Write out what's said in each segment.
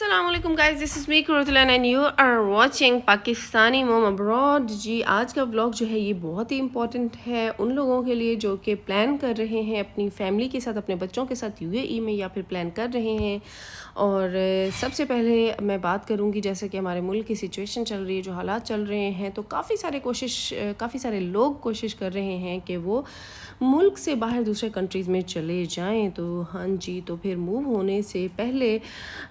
Assalamualaikum guys, this is me Kurutlan and you are watching Pakistani मोम abroad. जी आज का vlog जो है ये बहुत ही इम्पॉर्टेंट है उन लोगों के लिए जो कि प्लान कर रहे हैं अपनी फैमिली के साथ, अपने बच्चों के साथ यूएई में या फिर प्लान कर रहे हैं। और सबसे पहले मैं बात करूंगी जैसे कि हमारे मुल्क की सिचुएशन चल रही है, जो हालात चल रहे हैं, तो काफ़ी सारे लोग कोशिश कर रहे हैं कि वो मुल्क से बाहर दूसरे कंट्रीज़ में चले जाएं। तो हाँ जी, तो फिर मूव होने से पहले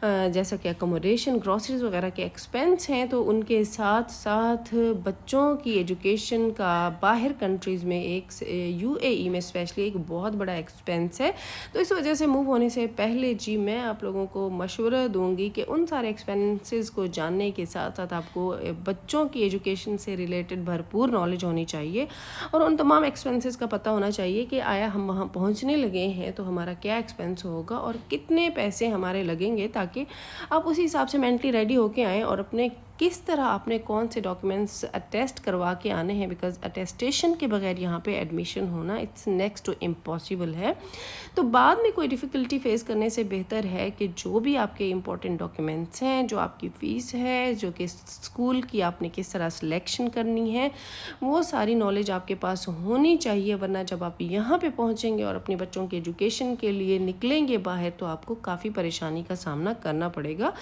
जैसा कि अकोमोडेशन, ग्रॉसरीज वगैरह के एक्सपेंस हैं, तो उनके साथ साथ बच्चों की एजुकेशन का बाहर कंट्रीज़ में एक यूएई में स्पेशली एक बहुत बड़ा एक्सपेंस है। तो इस वजह से मूव होने से पहले जी मैं आप लोगों को मशवरा दूंगी कि उन सारे एक्सपेंसेस को जानने के साथ साथ आपको बच्चों की एजुकेशन से रिलेटेड भरपूर नॉलेज होनी चाहिए और उन तमाम एक्सपेंसेस का पता होना चाहिए कि आया हम वहाँ पहुँचने लगे हैं तो हमारा क्या एक्सपेंस होगा और कितने पैसे हमारे लगेंगे, ताकि आप उसी हिसाब से मेंटली रेडी होके आएँ और अपने किस तरह आपने कौन से डॉक्यूमेंट्स अटेस्ट करवा के आने हैं, बिकॉज अटेस्टेशन के बगैर यहाँ पे एडमिशन होना इट्स नेक्स्ट टू इम्पॉसिबल है। तो बाद में कोई डिफ़िकल्टी फेस करने से बेहतर है कि जो भी आपके इम्पोर्टेंट डॉक्यूमेंट्स हैं, जो आपकी फ़ीस है, जो कि स्कूल की आपने किस तरह सिलेक्शन करनी है, वो सारी नॉलेज आपके पास होनी चाहिए। वरना जब आप यहाँ पे पहुँचेंगे और अपने बच्चों की एजुकेशन के लिए निकलेंगे बाहर तो आपको काफ़ी परेशानी का सामना करना पड़ेगा।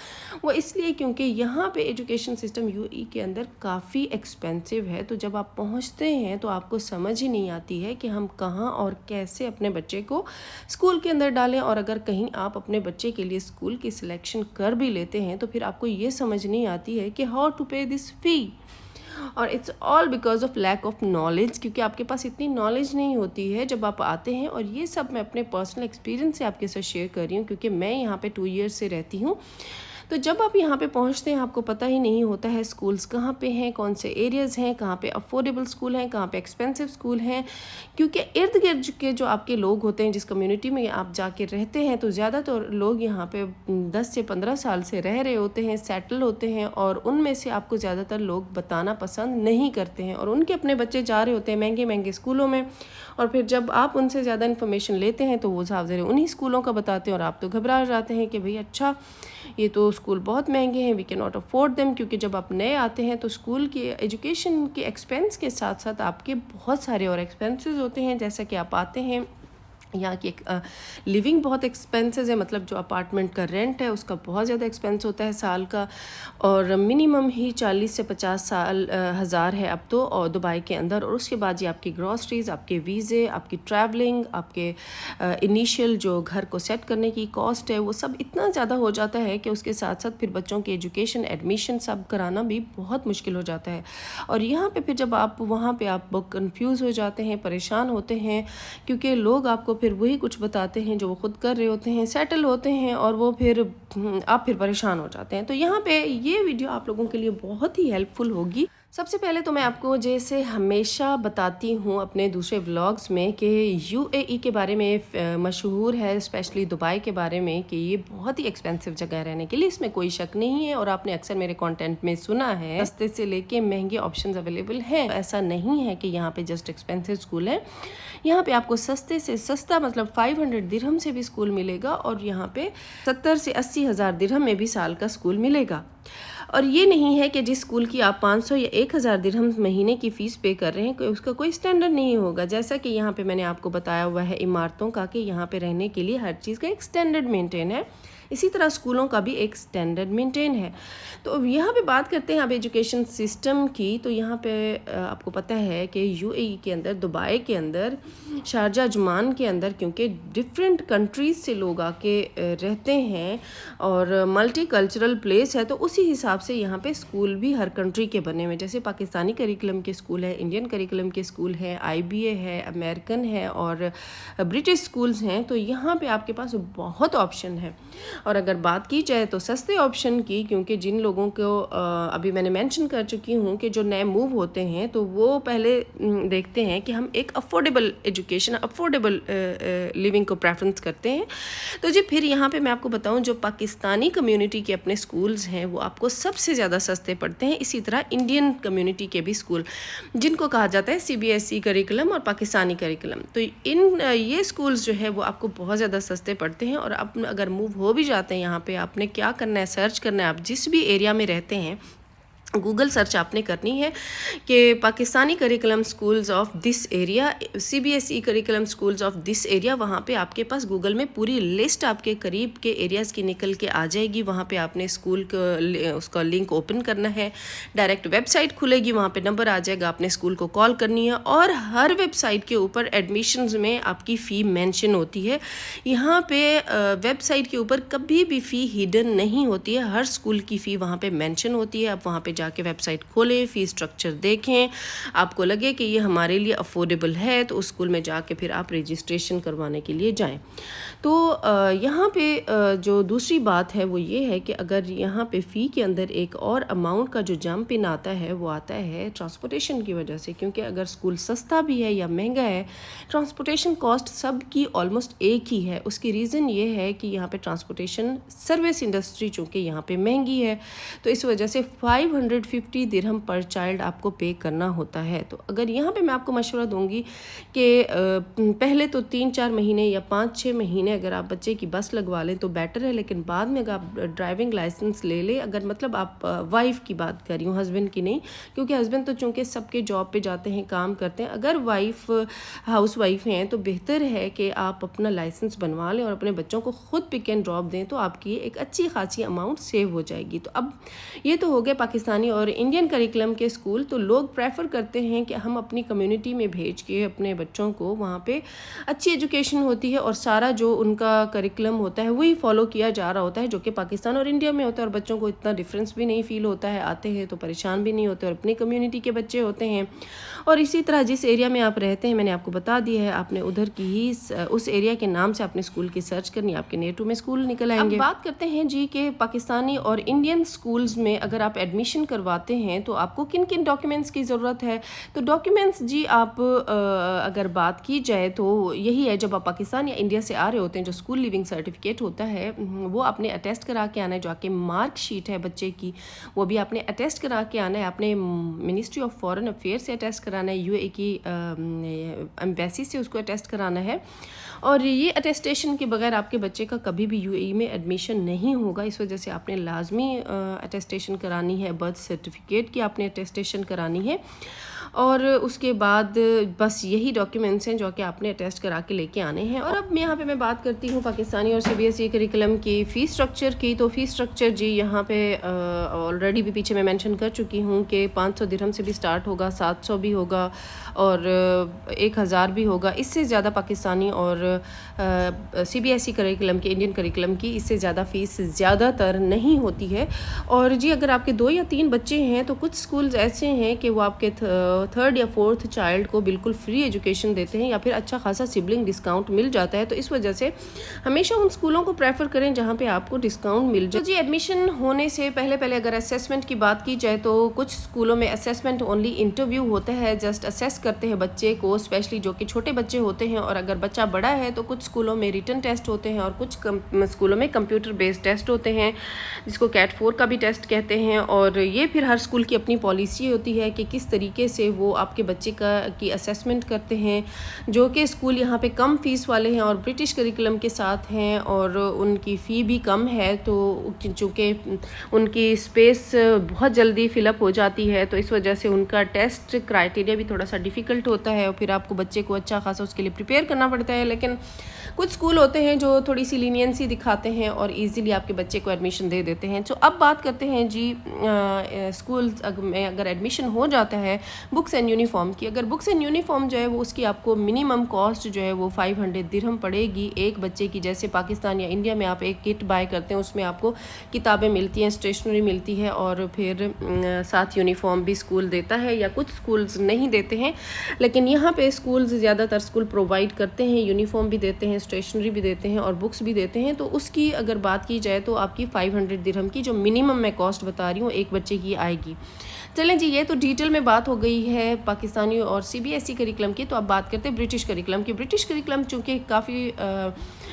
वो इसलिए क्योंकि यहाँ पे एजुकेशन सिस्टम यूएई के अंदर काफ़ी एक्सपेंसिव है। तो जब आप पहुँचते हैं तो आपको समझ ही नहीं आती है कि हम कहाँ और कैसे अपने बच्चे को स्कूल के अंदर डालें। और अगर कहीं आप अपने बच्चे के लिए स्कूल की सिलेक्शन कर भी लेते हैं तो फिर आपको ये समझ नहीं आती है कि how to pay this fee. और it's all because of lack of knowledge, क्योंकि आपके पास इतनी नॉलेज नहीं होती है जब आप आते हैं। और ये सब मैं अपने पर्सनल एक्सपीरियंस से आपके साथ शेयर कर रही हूँ क्योंकि मैं यहाँ पे 2 ईयर्स से रहती हूँ। तो जब आप यहाँ पे पहुँचते हैं आपको पता ही नहीं होता है स्कूल्स कहाँ पे हैं, कौन से एरियाज़ हैं, कहाँ पे अफोर्डेबल स्कूल हैं, कहाँ पे एक्सपेंसिव स्कूल हैं। क्योंकि इर्द गिर्द के जो आपके लोग होते हैं, जिस कम्युनिटी में आप जाके रहते हैं, तो ज़्यादातर लोग यहाँ पे 10 से 15 साल से रह रहे होते हैं, सेटल होते हैं। और उनमें से आपको ज़्यादातर लोग बताना पसंद नहीं करते हैं और उनके अपने बच्चे जा रहे होते हैं महंगे महंगे स्कूलों में। और फिर जब आप उनसे ज़्यादा इन्फॉर्मेशन लेते हैं तो वो साफ ज़रा उन्हीं स्कूलों का बताते हैं और आप तो घबरा जाते हैं कि भाई अच्छा ये तो स्कूल बहुत महंगे हैं, we can not afford them. क्योंकि जब आप नए आते हैं तो स्कूल की एजुकेशन के एक्सपेंस के साथ साथ आपके बहुत सारे और एक्सपेंसेस होते हैं। जैसा कि आप आते हैं यहाँ की लिविंग बहुत एक्सपेंसेस है, मतलब जो अपार्टमेंट का रेंट है उसका बहुत ज़्यादा एक्सपेंस होता है साल का। और मिनिमम ही 40 से 50 हज़ार है अब तो और दुबई के अंदर। और उसके बाद ये आपकी ग्रॉसरीज, आपके वीज़े, आपकी ट्रैवलिंग, आपके इनिशियल जो घर को सेट करने की कॉस्ट है, वो सब इतना ज़्यादा हो जाता है कि उसके साथ साथ फिर बच्चों की एजुकेशन, एडमिशन सब कराना भी बहुत मुश्किल हो जाता है। और यहाँ पे फिर जब आप वहाँ पे आप कंफ्यूज हो जाते हैं, परेशान होते हैं, क्योंकि लोग आपको फिर वही कुछ बताते हैं जो वो खुद कर रहे होते हैं, सेटल होते हैं, और वो फिर आप फिर परेशान हो जाते हैं। तो यहाँ पे ये वीडियो आप लोगों के लिए बहुत ही हेल्पफुल होगी। सबसे पहले तो मैं आपको जैसे हमेशा बताती हूँ अपने दूसरे व्लॉग्स में कि यूएई के बारे में मशहूर है, स्पेशली दुबई के बारे में, कि ये बहुत ही एक्सपेंसिव जगह है रहने के लिए, इसमें कोई शक नहीं है। और आपने अक्सर मेरे कंटेंट में सुना है सस्ते से लेके महंगे ऑप्शंस अवेलेबल हैं। ऐसा नहीं है कि यहाँ पे जस्ट एक्सपेंसिव स्कूल है, यहाँ पे आपको सस्ते से सस्ता मतलब 500 दिरहम से भी स्कूल मिलेगा और यहाँ पे 70 से 80 हज़ार दिरहम में भी साल का स्कूल मिलेगा। और ये नहीं है कि जिस स्कूल की आप 500 या 1000 दिरहम महीने की फ़ीस पे कर रहे हैं उसका कोई स्टैंडर्ड नहीं होगा। जैसा कि यहाँ पे मैंने आपको बताया हुआ है इमारतों का कि यहाँ पे रहने के लिए हर चीज़ का एक स्टैंडर्ड मेंटेन है, इसी तरह स्कूलों का भी एक स्टैंडर्ड मेंटेन है। तो यहाँ पे बात करते हैं अब एजुकेशन सिस्टम की। तो यहाँ पे आपको पता है कि यूएई के अंदर, दुबई के अंदर, शारजा अजमान के अंदर, क्योंकि डिफरेंट कंट्रीज़ से लोग आके रहते हैं और मल्टी कल्चरल प्लेस है, तो उसी हिसाब से यहाँ पे स्कूल भी हर कंट्री के बने हुए, जैसे पाकिस्तानी करिकुलम के स्कूल है, इंडियन करिकुलम के स्कूल है, आईबीए है, अमेरिकन है और ब्रिटिश स्कूल्स हैं। तो यहाँ पे आपके पास बहुत ऑप्शन है। और अगर बात की जाए तो सस्ते ऑप्शन की, क्योंकि जिन लोगों को अभी मैंने मेंशन कर चुकी हूँ कि जो नए मूव होते हैं तो वो पहले देखते हैं कि हम एक अफोर्डेबल एजुकेशन, अफोर्डेबल लिविंग को प्रेफरेंस करते हैं। तो जी फिर यहाँ पे मैं आपको बताऊँ, जो पाकिस्तानी कम्युनिटी के अपने स्कूल्स हैं वो आपको सबसे ज़्यादा सस्ते पड़ते हैं। इसी तरह इंडियन कम्युनिटी के भी स्कूल, जिनको कहा जाता है सीबीएसई करिकुलम और पाकिस्तानी करिकुलम, तो ये स्कूल्स जो है वो आपको बहुत ज़्यादा सस्ते पड़ते हैं। और अब अगर मूव हो भी جاتے ہیں यहाँ पे आपने क्या करना है, सर्च करना है, आप जिस भी एरिया में रहते हैं गूगल सर्च आपने करनी है कि Pakistani curriculum schools of this area, CBSE curriculum schools of this area, वहाँ पे आपके पास गूगल में पूरी लिस्ट आपके करीब के एरियाज़ की निकल के आ जाएगी। वहाँ पे आपने स्कूल का उसका लिंक ओपन करना है, डायरेक्ट वेबसाइट खुलेगी, वहाँ पे नंबर आ जाएगा, आपने स्कूल को कॉल करनी है। और हर वेबसाइट के ऊपर एडमिशन्स में आपकी फ़ी मेंशन होती है। यहाँ पे वेबसाइट के ऊपर कभी भी फ़ी हिडन नहीं होती है, हर स्कूल की फ़ी वहाँ पे मेंशन होती है। आप वहाँ पे जाके वेबसाइट खोलें, फ़ी स्ट्रक्चर देखें, आपको लगे कि ये हमारे लिए अफोर्डेबल है तो उस स्कूल में जाके फिर आप रजिस्ट्रेशन करवाने के लिए जाएं। तो यहाँ पे जो दूसरी बात है वो ये है कि अगर यहाँ पे फ़ी के अंदर एक और अमाउंट का जो जंप इन आता है वो आता है ट्रांसपोर्टेशन की वजह से, क्योंकि अगर स्कूल सस्ता भी है या महंगा है, ट्रांसपोर्टेशन कॉस्ट सब की ऑलमोस्ट एक ही है। उसकी रीज़न ये है कि यहाँ पे ट्रांसपोर्टेशन सर्विस इंडस्ट्री चूँकि यहाँ पे महंगी है तो इस वजह से 550 दिरहम पर चाइल्ड आपको पे करना होता है। तो अगर यहाँ पे मैं आपको मशवरा दूंगी कि पहले तो 3-4 महीने या 5-6 महीने अगर आप बच्चे की बस लगवा लें तो बेटर है, लेकिन बाद में अगर आप ड्राइविंग लाइसेंस ले लें, अगर मतलब आप वाइफ की बात कर रही हूँ, हस्बैंड की नहीं, क्योंकि हस्बैंड तो चूँकि सबके जॉब पे जाते हैं, काम करते हैं। अगर वाइफ हाउस वाइफ हैं तो बेहतर है कि आप अपना लाइसेंस बनवा लें और अपने बच्चों को खुद पिक एंड ड्रॉप दें, तो आपकी एक अच्छी खासी अमाउंट सेव हो जाएगी। तो अब ये तो हो गए पाकिस्तानी और इंडियन करिकुलम के स्कूल। तो लोग प्रेफर करते हैं कि हम अपनी कम्युनिटी में भेज के अपने बच्चों को, वहाँ पे अच्छी एजुकेशन होती है और सारा जो उनका करिकुलम होता है वही फॉलो किया जा रहा होता है, जो कि पाकिस्तान और इंडिया में होता है, और बच्चों को इतना डिफरेंस भी नहीं फील होता है, आते हैं तो परेशान भी नहीं होते और अपनी कम्युनिटी के बच्चे होते हैं। और इसी तरह जिस एरिया में आप रहते हैं मैंने आपको बता दिया है, आपने उधर की ही उस एरिया के नाम से आपने स्कूल की सर्च करनी, आपके नेटू में स्कूल निकल आएंगे। अब बात करते हैं जी कि पाकिस्तानी और इंडियन स्कूल्स में अगर आप एडमिशन करवाते हैं तो आपको किन किन डॉक्यूमेंट्स की ज़रूरत है। तो डॉक्यूमेंट्स जी आप अगर बात की जाए तो यही है, जब आप पाकिस्तान या इंडिया से आ रहे होते हैं जो स्कूल लिविंग सर्टिफिकेट होता है वो आपने अटेस्ट करा के आना है, जो आपके मार्क शीट है बच्चे की वो भी आपने अटेस्ट करा के आना है, आपने मिनिस्ट्री ऑफ फॉरेन अफेयर से अटेस्ट कराना है, UAE की एम्बेसी से उसको अटेस्ट कराना है। और ये अटेस्टेशन के बगैर आपके बच्चे का कभी भी UAE में एडमिशन नहीं होगा, इस वजह से आपने लाजमी अटेस्टेशन करानी है, बर्थ सर्टिफिकेट की आपने अटेस्टेशन करानी है। और उसके बाद बस यही डॉक्यूमेंट्स हैं जो कि आपने अटेस्ट करा के लेके आने हैं। और अब यहाँ पे मैं बात करती हूँ पाकिस्तानी और CBSE करिकुलम की फ़ीस स्ट्रक्चर की। तो फ़ीस स्ट्रक्चर जी यहाँ पे ऑलरेडी भी पीछे मैं मेंशन कर चुकी हूँ कि 500 दिरहम से भी स्टार्ट होगा, 700 भी होगा और 1000 भी होगा। इससे ज़्यादा पाकिस्तानी और CBSE करिकुलम की, इंडियन करिकुलम की इससे ज़्यादा फ़ीस ज़्यादातर नहीं होती है। और जी अगर आपके 2 या 3 बच्चे हैं तो कुछ स्कूल्स ऐसे हैं कि वो आपके 3rd या 4th चाइल्ड को बिल्कुल फ्री एजुकेशन देते हैं या फिर अच्छा खासा सिबलिंग डिस्काउंट मिल जाता है। तो इस वजह से हमेशा उन स्कूलों को प्रेफर करें जहाँ पे आपको डिस्काउंट मिल जाए। तो जी एडमिशन होने से पहले अगर असेसमेंट की बात की जाए तो कुछ स्कूलों में असेसमेंट ओनली इंटरव्यू होता है, जस्ट असेस करते हैं बच्चे को, स्पेशली जो कि छोटे बच्चे होते हैं। और अगर बच्चा बड़ा है तो कुछ स्कूलों में रिटन टेस्ट होते हैं और कुछ स्कूलों में कंप्यूटर बेस्ड टेस्ट होते हैं, जिसको CAT 4 का भी टेस्ट कहते हैं। और ये फिर हर स्कूल की अपनी पॉलिसी होती है कि किस तरीके से वो आपके बच्चे की असेसमेंट करते हैं। जो कि स्कूल यहाँ पे कम फ़ीस वाले हैं और ब्रिटिश करिकुलम के साथ हैं और उनकी फ़ी भी कम है, तो चूँकि उनकी स्पेस बहुत जल्दी फिलअप हो जाती है तो इस वजह से उनका टेस्ट क्राइटेरिया भी थोड़ा सा डिफ़िकल्ट होता है और फिर आपको बच्चे को अच्छा खासा उसके लिए प्रिपेयर करना पड़ता है। लेकिन कुछ स्कूल होते हैं जो थोड़ी सी लीनियंसी दिखाते हैं और इजीली आपके बच्चे को एडमिशन दे देते हैं। तो अब बात करते हैं जी स्कूल में अगर एडमिशन हो जाता है बुक्स एंड यूनिफॉर्म की। अगर बुक्स एंड यूनिफॉर्म जो है वो उसकी आपको मिनिमम कॉस्ट जो है वो 500 दिरहम पड़ेगी एक बच्चे की। जैसे पाकिस्तान या इंडिया में आप एक किट बाय करते हैं उसमें आपको किताबें मिलती हैं, स्टेशनरी मिलती है और फिर साथ यूनिफॉर्म भी स्कूल देता है या कुछ स्कूल्स नहीं देते हैं। लेकिन यहाँ पे स्कूल्स ज़्यादातर स्कूल प्रोवाइड करते हैं, यूनिफॉर्म भी देते हैं, स्टेशनरी भी देते हैं और बुक्स भी देते हैं। तो उसकी अगर बात की जाए तो आपकी 500 दिरहम की जो मिनिमम मैं कॉस्ट बता रही हूँ एक बच्चे की आएगी। चलें जी, ये तो डिटेल में बात हो गई है पाकिस्तानी और CBSE करिकुलम की। तो अब बात करते हैं ब्रिटिश करिकुलम की। ब्रिटिश करिकुलम चूँकि काफ़ी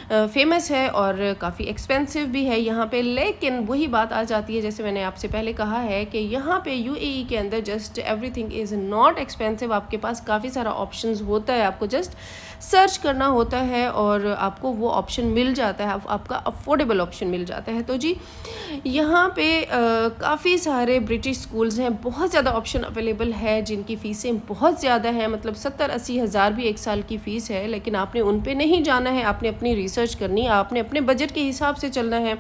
فیمس ہے اور کافی ایکسپینسو بھی ہے یہاں پہ. لیکن وہی بات آ جاتی ہے جیسے میں نے آپ سے پہلے کہا ہے کہ یہاں پہ UAE کے اندر just everything is not expensive. آپ کے پاس کافی سارا آپشنز ہوتا ہے, آپ کو جسٹ سرچ کرنا ہوتا ہے اور آپ کو وہ آپشن مل جاتا ہے, آپ کا افورڈیبل آپشن مل جاتا ہے. تو جی یہاں پہ کافی سارے برٹش اسکولز ہیں, بہت زیادہ آپشن اویلیبل ہے جن کی فیسیں بہت زیادہ ہیں, مطلب 70-80 ہزار بھی ایک سال کی فیس ہے. لیکن آپ نے ان پہ نہیں جانا ہے, آپ نے اپنی ریسرچ کرنی ہے, آپ نے اپنے بجٹ کے حساب سے چلنا ہے.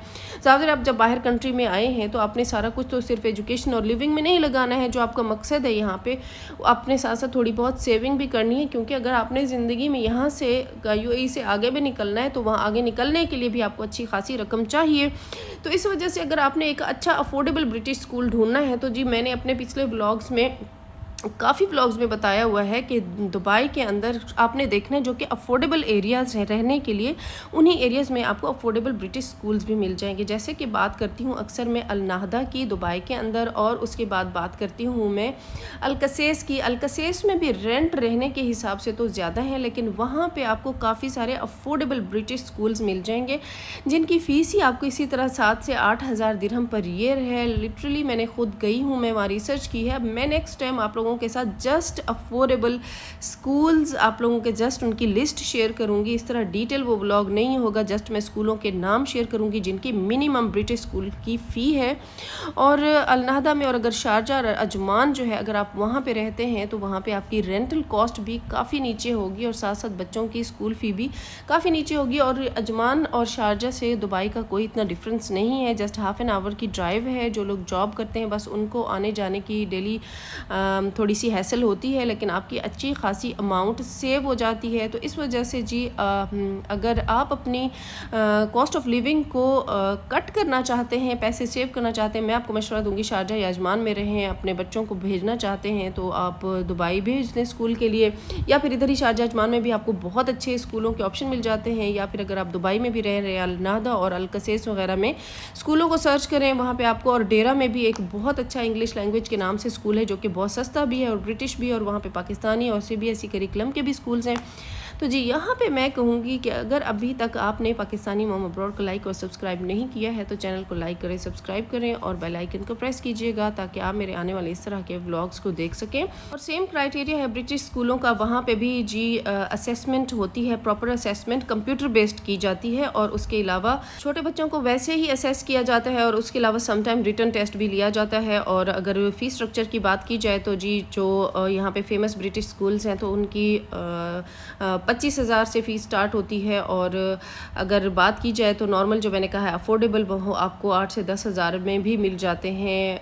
ظاہر آپ جب باہر کنٹری میں آئے ہیں تو آپ نے سارا کچھ تو صرف ایجوکیشن اور لیونگ میں نہیں لگانا ہے جو آپ کا مقصد ہے یہاں پہ, اپنے ساتھ ساتھ تھوڑی بہت سیونگ بھی کرنی ہے, کیونکہ اگر آپ نے زندگی میں یہاں سے UAE سے آگے بھی نکلنا ہے تو وہاں آگے نکلنے کے لیے بھی آپ کو اچھی خاصی رقم چاہیے. تو اس وجہ سے اگر آپ نے ایک اچھا افورڈیبل برٹش اسکول ڈھونڈنا ہے تو جی میں نے اپنے پچھلے بلاگز میں کافی بلاگز میں بتایا ہوا ہے کہ دبئی کے اندر آپ نے دیکھنا ہے جو کہ افورڈیبل ایریاز ہیں رہنے کے لیے, انہی ایریاز میں آپ کو افورڈیبل برٹش اسکولز بھی مل جائیں گے. جیسے کہ بات کرتی ہوں اکثر میں النہدہ کی دبئی کے اندر, اور اس کے بعد بات کرتی ہوں میں القصیص کی. القصیص میں بھی رینٹ رہنے کے حساب سے تو زیادہ ہیں, لیکن وہاں پہ آپ کو کافی سارے افورڈیبل برٹش اسکولز مل جائیں گے جن کی فیس ہی آپ کو اسی طرح 7 سے 8 ہزار درہم پر ایئر ہے. لٹرلی میں نے خود گئی ہوں, میں وہاں ریسرچ کی ہے. میں نیکسٹ ٹائم آپ لوگوں کے ساتھ جسٹ افورڈیبل اسکولز آپ لوگوں کے جسٹ ان کی لسٹ شیئر کروں گی. اس طرح ڈیٹیل وہ بلاگ نہیں ہوگا, جسٹ میں اسکولوں کے نام شیئر کروں گی جن کی منیمم برٹش اسکول کی فی ہے. اور النہدہ میں اور اگر شارجہ اور عجمان جو ہے اگر آپ وہاں پہ رہتے ہیں تو وہاں پہ آپ کی رینٹل کاسٹ بھی کافی نیچے ہوگی اور ساتھ ساتھ بچوں کی اسکول فی بھی کافی نیچے ہوگی. اور عجمان اور شارجہ سے دبئی کا کوئی اتنا ڈفرینس نہیں ہے, جسٹ ½ آور کی ڈرائیو ہے. جو لوگ جاب کرتے ہیں بس ان کو آنے جانے کی ڈیلی تھوڑی سی حیسل ہوتی ہے, لیکن آپ کی اچھی خاصی اماؤنٹ سیو ہو جاتی ہے. تو اس وجہ سے جی اگر آپ اپنی کاسٹ آف لیونگ کو کٹ کرنا چاہتے ہیں, پیسے سیو کرنا چاہتے ہیں, میں آپ کو مشورہ دوں گی شارجہ یا عجمان میں رہیں. اپنے بچوں کو بھیجنا چاہتے ہیں تو آپ دبئی بھیج دیں اسکول کے لیے, یا پھر ادھر ہی شارجہ عجمان میں بھی آپ کو بہت اچھے اسکولوں کے آپشن مل جاتے ہیں. یا پھر اگر آپ دبئی میں بھی رہ رہے ہیں, النہدہ اور القصیص وغیرہ میں اسکولوں کو سرچ کریں, وہاں پہ آپ کو, اور ڈیرا میں بھی ایک بہت اچھا انگلش لینگویج کے نام سے اسکول ہے جو کہ بہت سستا بھی ہے اور برٹش بھی, اور وہاں پہ پاکستانی اور CBSE کریکلم کے بھی اسکولز ہیں. تو جی یہاں پہ میں کہوں گی کہ اگر ابھی تک آپ نے پاکستانی موم ابروڈ کو لائک اور سبسکرائب نہیں کیا ہے تو چینل کو لائک کریں, سبسکرائب کریں اور بیل آئیکن کو پریس کیجیے گا تاکہ آپ میرے آنے والے اس طرح کے ولاگز کو دیکھ سکیں. اور سیم کرائٹیریا ہے برٹش اسکولوں کا, وہاں پہ بھی جی اسیسمنٹ ہوتی ہے, پراپر اسیسمنٹ کمپیوٹر بیسڈ کی جاتی ہے, اور اس کے علاوہ چھوٹے بچوں کو ویسے ہی اسیس کیا جاتا ہے, اور اس کے علاوہ سم ٹائم ریٹن ٹیسٹ بھی لیا جاتا ہے. اور اگر فی اسٹرکچر کی بات کی جائے تو جی جو یہاں پہ فیمس برٹش اسکولز ہیں تو ان کی 25,000 سے فیس سٹارٹ ہوتی ہے, اور اگر بات کی جائے تو نارمل جو میں نے کہا ہے افورڈیبل وہ آپ کو 8 سے 10 ہزار میں بھی مل جاتے ہیں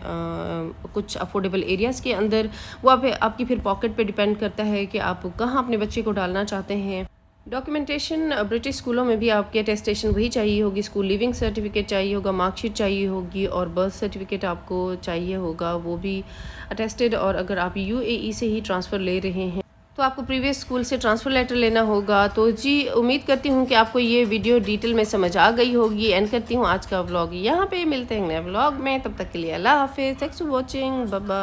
کچھ افورڈیبل ایریاز کے اندر. وہ آپ کی پھر پاکٹ پہ ڈیپینڈ کرتا ہے کہ آپ کہاں اپنے بچے کو ڈالنا چاہتے ہیں. ڈاکیومنٹیشن برٹش اسکولوں میں بھی آپ کے اٹیسٹیشن وہی چاہیے ہوگی, اسکول لیونگ سرٹیفکیٹ چاہیے ہوگا, مارک شیٹ چاہیے ہوگی, اور برتھ سرٹیفکیٹ آپ کو چاہیے ہوگا, وہ بھی اٹیسٹڈ. اور اگر آپ UAE سے ہی ٹرانسفر لے رہے ہیں تو آپ کو پریویس اسکول سے ٹرانسفر لیٹر لینا ہوگا. تو جی امید کرتی ہوں کہ آپ کو یہ ویڈیو ڈیٹیل میں سمجھ آ گئی ہوگی. اینڈ کرتی ہوں آج کا ولاگ یہاں پہ, ملتے ہیں نئے ولاگ میں, تب تک کے لیے اللہ حافظ. Thanks for watching, bye bye.